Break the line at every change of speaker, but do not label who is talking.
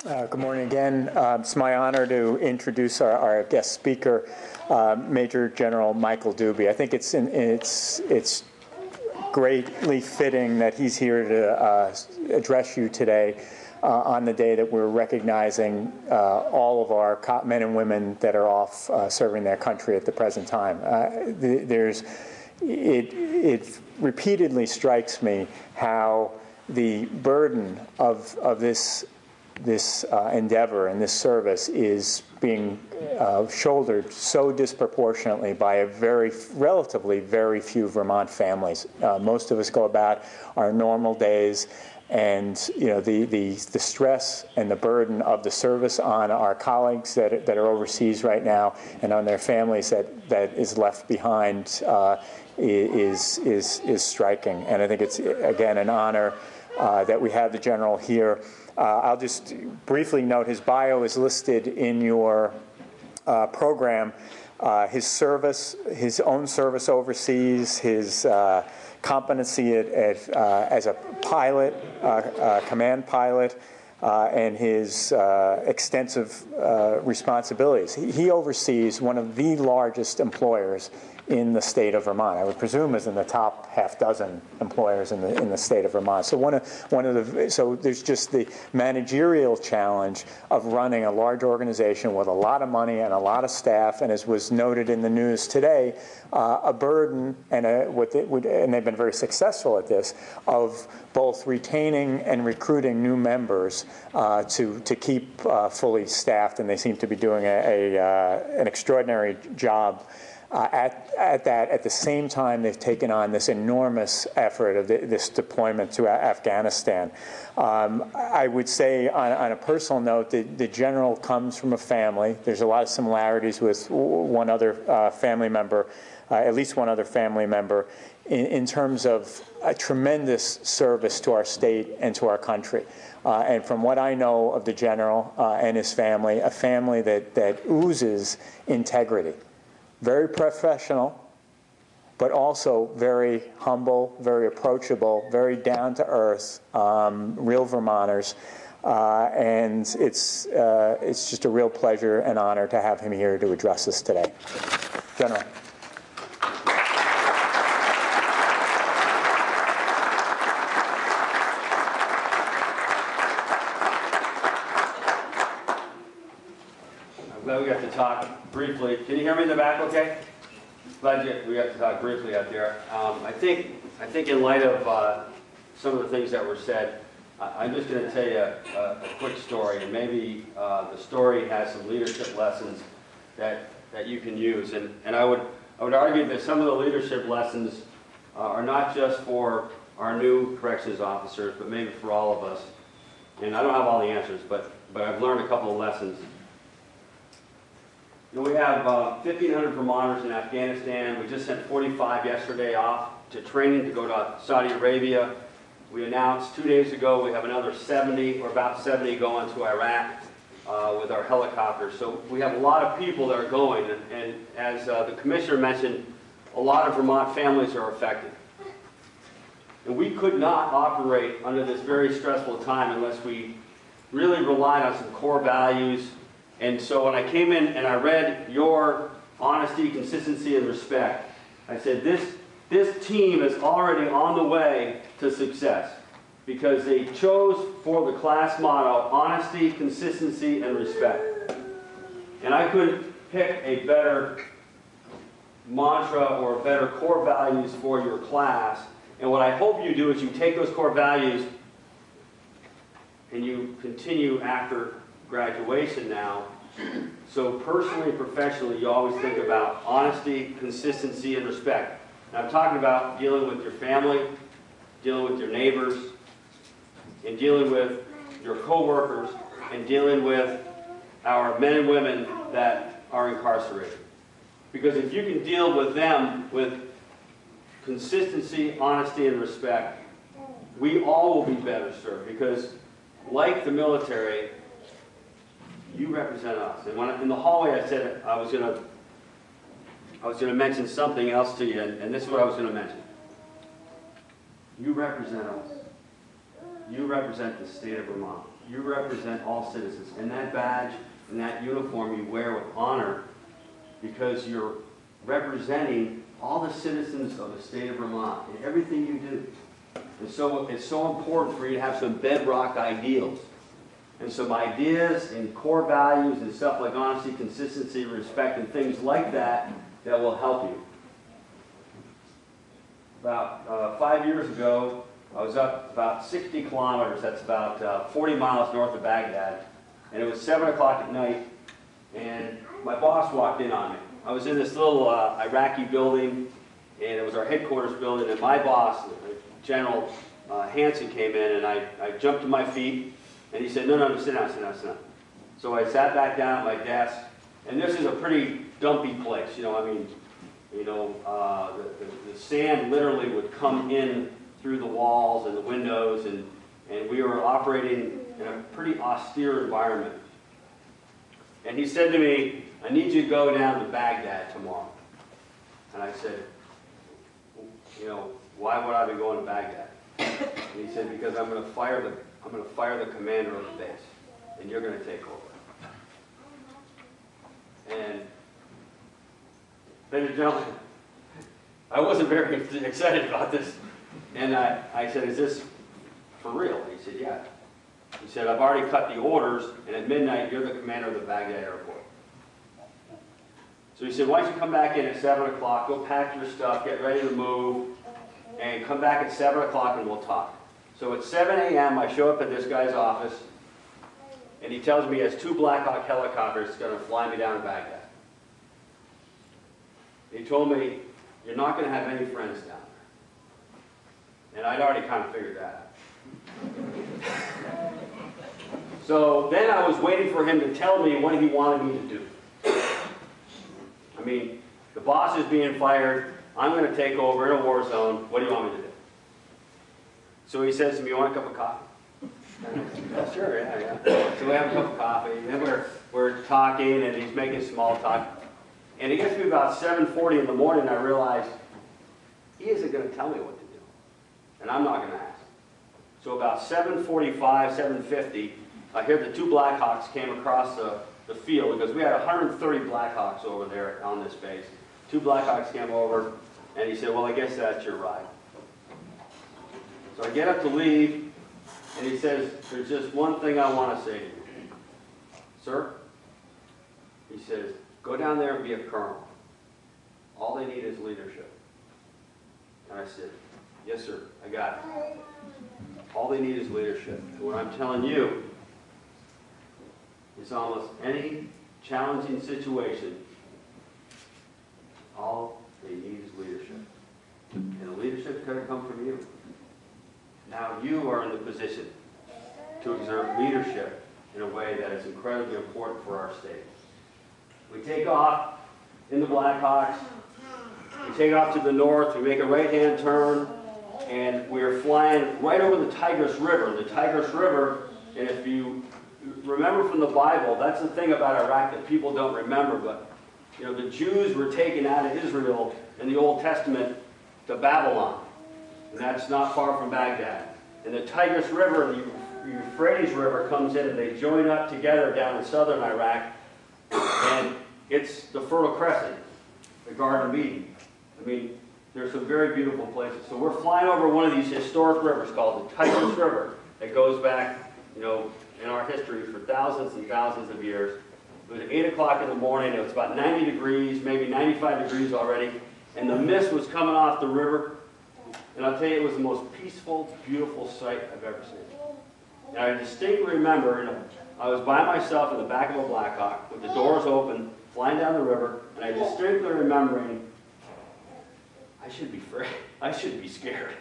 Good morning again. It's my honor to introduce our guest speaker, Major General Michael Dubie. I think it's greatly fitting that he's here to address you today on the day that we're recognizing all of our men and women that are off serving their country at the present time. It repeatedly strikes me how the burden of this endeavor and this service is being shouldered so disproportionately by a relatively very few Vermont families. Most of us go about our normal days, and the stress and the burden of the service on our colleagues that are overseas right now and on their families that is left behind is striking. And I think it's again an honor that we have the general here. I'll just briefly note his bio is listed in your program. His service, his own service overseas, his competency as a pilot, command pilot, and his extensive responsibilities. He oversees one of the largest employers in the state of Vermont. I would presume is in the top half dozen employers in the state of Vermont. So so there's just the managerial challenge of running a large organization with a lot of money and a lot of staff, and as was noted in the news today, a burden and they've been very successful at this, of both retaining and recruiting new members to keep fully staffed, and they seem to be doing an extraordinary job. At the same time, they've taken on this enormous effort of this deployment to Afghanistan. I would say, on a personal note, the general comes from a family. There's a lot of similarities with one other family member, at least one other family member, in terms of a tremendous service to our state and to our country. And from what I know of the general and his family, a family that oozes integrity. Very professional, but also very humble, very approachable, very down-to-earth, real Vermonters. And it's just a real pleasure and honor to have him here to address us today. General.
I'm glad we got to talk briefly. Can you hear me in the back okay? Glad we got to talk briefly out there. I think in light of some of the things that were said, I'm just going to tell you a quick story, and maybe the story has some leadership lessons that you can use. And I would argue that some of the leadership lessons are not just for our new corrections officers, but maybe for all of us. And I don't have all the answers, but I've learned a couple of lessons. We have 1,500 Vermonters in Afghanistan. We just sent 45 yesterday off to training to go to Saudi Arabia. We announced 2 days ago we have another 70, or about 70, going to Iraq with our helicopters. So we have a lot of people that are going, and as the Commissioner mentioned, a lot of Vermont families are affected. And we could not operate under this very stressful time unless we really relied on some core values. And so when I came in and I read your honesty, consistency, and respect, I said this team is already on the way to success because they chose for the class motto, honesty, consistency, and respect. And I couldn't pick a better mantra or better core values for your class. And what I hope you do is you take those core values and you continue after graduation now. So personally and professionally, you always think about honesty, consistency, and respect. And I'm talking about dealing with your family, dealing with your neighbors, and dealing with your coworkers, and dealing with our men and women that are incarcerated. Because if you can deal with them with consistency, honesty, and respect, we all will be better served. Because like the military, you represent us. And when in the hallway I said I was going to mention something else to you, and this is what I was going to mention. You represent us. You represent the state of Vermont. You represent all citizens. And that badge and that uniform you wear with honor because you're representing all the citizens of the state of Vermont in everything you do. And so it's so important for you to have some bedrock ideals and some ideas and core values and stuff like honesty, consistency, respect, and things like that that will help you. About 5 years ago, I was up about 60 kilometers, that's about 40 miles north of Baghdad, and it was 7 o'clock at night, and my boss walked in on me. I was in this little Iraqi building, and it was our headquarters building, and my boss, General Hansen, came in, and I jumped to my feet, and he said, no, sit down, sit down, sit down. So I sat back down at my desk, and this is a pretty dumpy place, the sand literally would come in through the walls and the windows, and we were operating in a pretty austere environment. And he said to me, I need you to go down to Baghdad tomorrow. And I said, why would I be going to Baghdad? And he said, because I'm going to fire the commander of the base, and you're going to take over. And ladies and gentlemen, I wasn't very excited about this. And I said, is this for real? He said, yeah. He said, I've already cut the orders, and at midnight, you're the commander of the Baghdad airport. So he said, why don't you come back in at 7 o'clock, go pack your stuff, get ready to move, and come back at 7 o'clock and we'll talk. So at 7 a.m., I show up at this guy's office, and he tells me he has 2 Black Hawk helicopters going to fly me down to Baghdad. He told me, you're not going to have any friends down there. And I'd already kind of figured that out. So then I was waiting for him to tell me what he wanted me to do. I mean, the boss is being fired. I'm going to take over in a war zone. What do you want me to do? So he says to me, you want a cup of coffee? Yeah, sure, yeah. So we have a cup of coffee, and then we're talking, and he's making small talk. And it gets to be about 7:40 in the morning, and I realize he isn't going to tell me what to do. And I'm not going to ask. So about 7:45, 7:50, I hear the 2 Blackhawks came across the field, because we had 130 Blackhawks over there on this base. 2 Blackhawks came over, and he said, well, I guess that's your ride. So I get up to leave, and he says, there's just one thing I want to say to you. Sir? He says, go down there and be a colonel. All they need is leadership. And I said, yes, sir, I got it. All they need is leadership. And what I'm telling you is almost any challenging situation, all they need is leadership. And the leadership's going to come from you. Now you are in the position to exert leadership in a way that is incredibly important for our state. We take off in the Blackhawks. We take off to the north. We make a right-hand turn, and we're flying right over the Tigris River. The Tigris River, and if you remember from the Bible, that's the thing about Iraq that people don't remember, but the Jews were taken out of Israel in the Old Testament to Babylon, and that's not far from Baghdad. And the Tigris River and the Euphrates River comes in, and they join up together down in southern Iraq, and it's the Fertile Crescent, the Garden of Eden. I mean, there's some very beautiful places. So we're flying over one of these historic rivers called the Tigris River that goes back, in our history for thousands and thousands of years. It was 8 o'clock in the morning. It was about 90 degrees, maybe 95 degrees already, and the mist was coming off the river. And I'll tell you, it was the most peaceful, beautiful sight I've ever seen. And I distinctly remember, I was by myself in the back of a Blackhawk with the doors open, flying down the river, and I distinctly remembering, I should be scared.